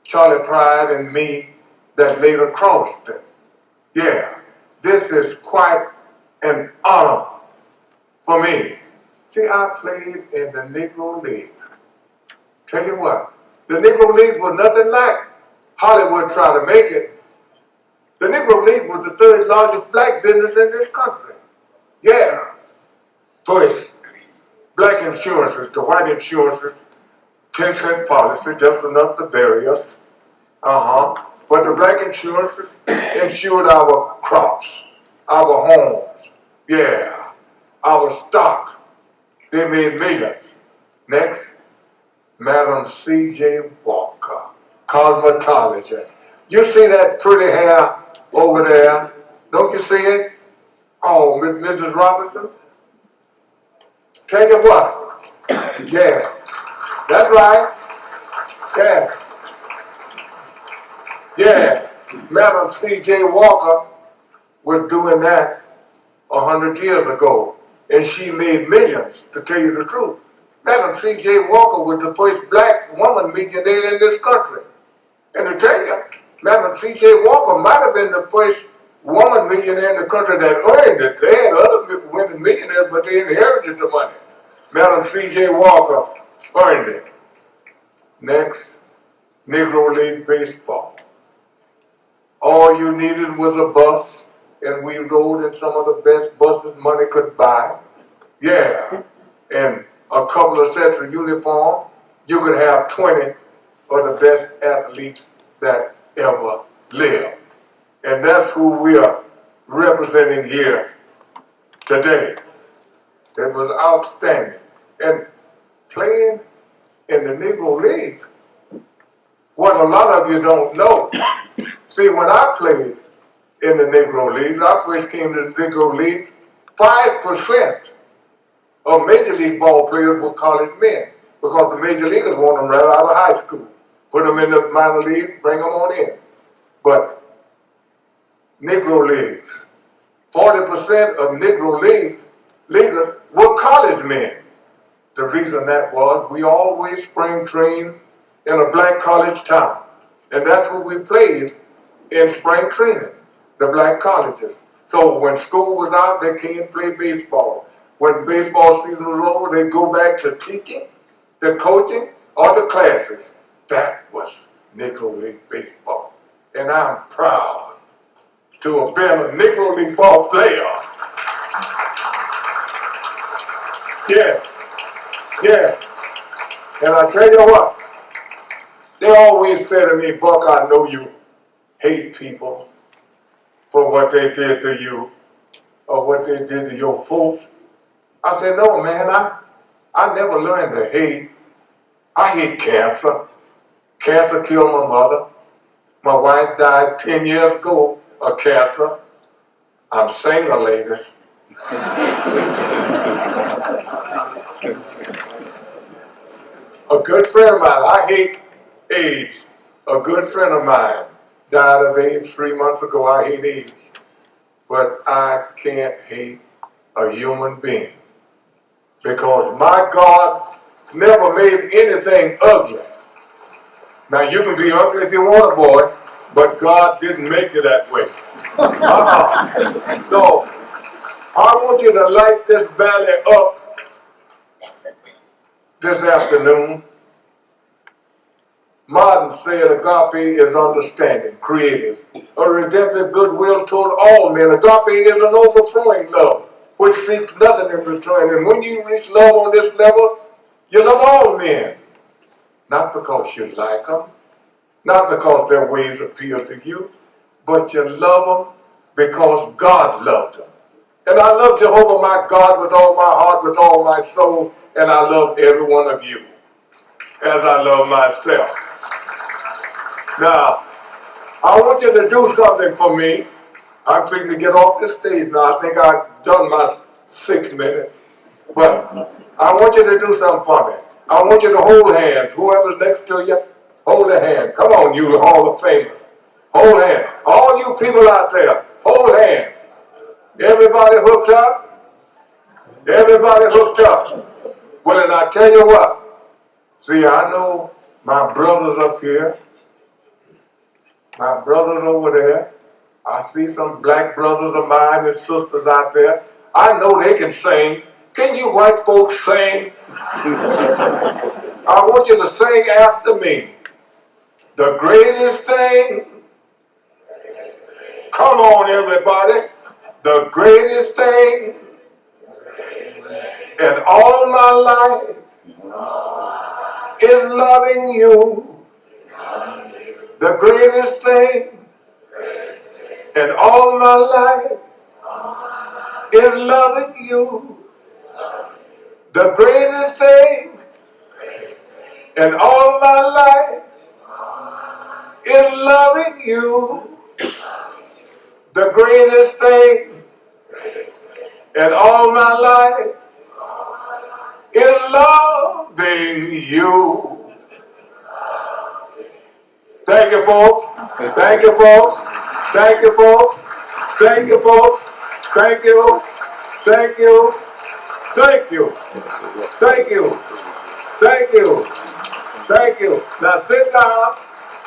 Charlie Pride and me that later crossed it. Yeah, this is quite an honor for me. See, I played in the Negro Leagues. Tell you what, the Negro Leagues was nothing like Hollywood tried to make it. The Negro League was the third largest black business in this country. Yeah. First, black insurances, the white insurances, 10-cent policy, just enough to bury us. But the black insurances insured our crops, our homes, yeah, our stock. They made millions. Next, Madam C.J. Walker, cosmetologist. You see that pretty hair over there? Don't you see it? Oh, Mrs. Robinson? Tell you what, yeah, that's right, yeah. Yeah, Madam C.J. Walker was doing that 100 years ago, and she made millions, to tell you the truth. Madam C.J. Walker was the first black woman millionaire in this country. And to tell you, Madam C.J. Walker might have been the first woman millionaire in the country that earned it. They had other women millionaires, but they inherited the money. Madam C.J. Walker earned it. Next, Negro League baseball. All you needed was a bus, and we rode in some of the best buses money could buy. Yeah, and a couple of sets of uniform. You could have 20 of the best athletes that ever lived. And that's who we are representing here today. It was outstanding. And playing in the Negro Leagues, what a lot of you don't know. See, when I played in the Negro Leagues, I first came to the Negro Leagues, 5% of Major League ball players were college men, because the Major Leaguers want them right out of high school. Put them in the minor league, bring them on in. But Negro Leagues, 40% of Negro Leaguers were college men. The reason that was, we always spring trained in a black college town. And that's what we played in spring training, the black colleges. So when school was out, they came and play baseball. When baseball season was over, they'd go back to teaching, to coaching, or the classes. That was Negro League baseball. And I'm proud to have been a Negro League ball player. Yeah. And I tell you what, they always say to me, Buck, I know you hate people for what they did to you or what they did to your folks. I said, no, man, I never learned to hate. I hate cancer. Cancer killed my mother. My wife died 10 years ago of cancer. I'm single, ladies. A good friend of mine, I hate AIDS. A good friend of mine died of AIDS 3 months ago. I hate AIDS. But I can't hate a human being, because my God never made anything ugly. Now, you can be ugly if you want, boy, but God didn't make you that way. So, I want you to light this valley up this afternoon. Martin said agape is understanding, creative, a redemptive goodwill toward all men. Agape is an overflowing love, which seeks nothing in return. And when you reach love on this level, you love all men. Not because you like them, not because their ways appeal to you, but you love them because God loved them. And I love Jehovah my God with all my heart, with all my soul, and I love every one of you as I love myself. Now, I want you to do something for me. I'm thinking to get off the stage now. I think I've done my 6 minutes. But I want you to do something for me. I want you to hold hands. Whoever's next to you, hold a hand. Come on, you Hall of Famers. Hold hand. All you people out there, hold hand. Everybody hooked up? Everybody hooked up. Well, and I tell you what. See, I know my brothers up here. My brothers over there. I see some black brothers of mine and sisters out there. I know they can sing. Can you white folks sing? I want you to sing after me. The greatest thing. Come on, everybody. The greatest thing in all my life is loving you. The greatest thing in all my life is loving you. The greatest thing in all my life is loving you. The greatest thing in all my life is loving you. Thank you, folks. And thank you, folks. Thank you, folks. Thank you, folks. Thank you. Thank you. Thank you. Thank you. Thank you. Thank you. Now sit down.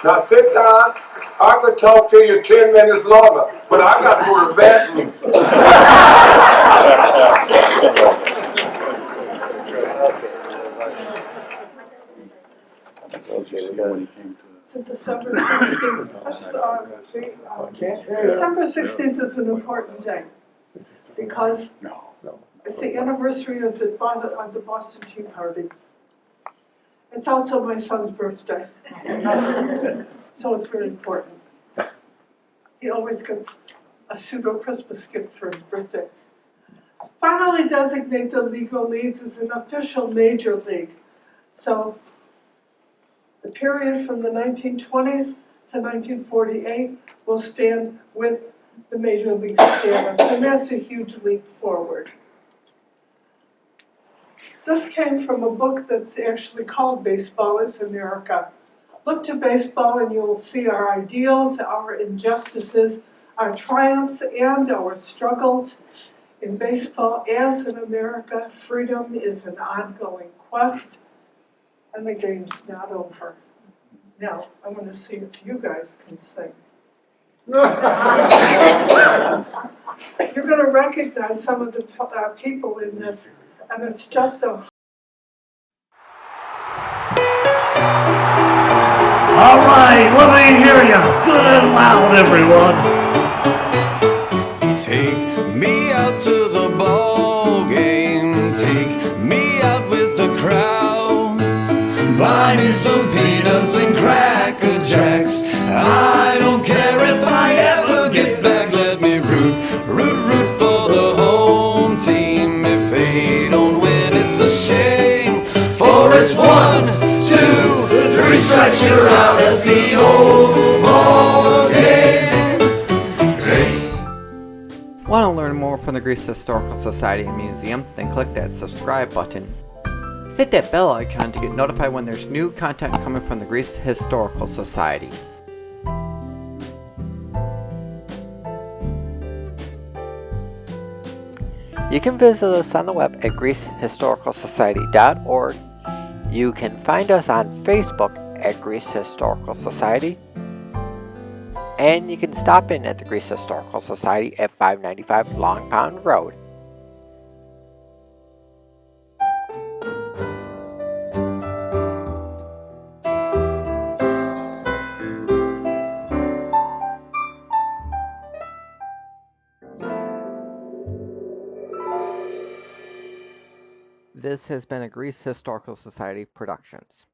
Now sit down. I could talk to you 10 minutes longer, but I got to go to the bathroom. So December 16th, December 16th is an important day because it's the anniversary of the Boston Tea Party. It's also my son's birthday, so it's very important. He always gets a pseudo-Christmas gift for his birthday. Finally designate the Negro Leagues as an official major league. So the period from the 1920s to 1948 will stand with the major league status, and that's a huge leap forward. This came from a book that's actually called Baseball is America. Look to baseball and you will see our ideals, our injustices, our triumphs, and our struggles. In baseball, as in America, freedom is an ongoing quest, and the game's not over. Now, I want to see if you guys can sing. You're going to recognize some of the people in this, and it's just so. All right, let me hear you good and loud, everyone. Take me out to the ball game. Take me out with the crowd. Buy me some peanuts and Cracker Jacks. I don't care if I ever get back. Let me root for the home team. If they don't win, it's a shame. For it's 1, 2, 3 strikes, you're out at the old ball game. Want to learn more from the Greece Historical Society and Museum? Then click that subscribe button. Hit that bell icon to get notified when there's new content coming from the Greece Historical Society. You can visit us on the web at GreeceHistoricalSociety.org. You can find us on Facebook at Greece Historical Society. And you can stop in at the Greece Historical Society at 595 Long Pond Road. This has been a Greece Historical Society Productions.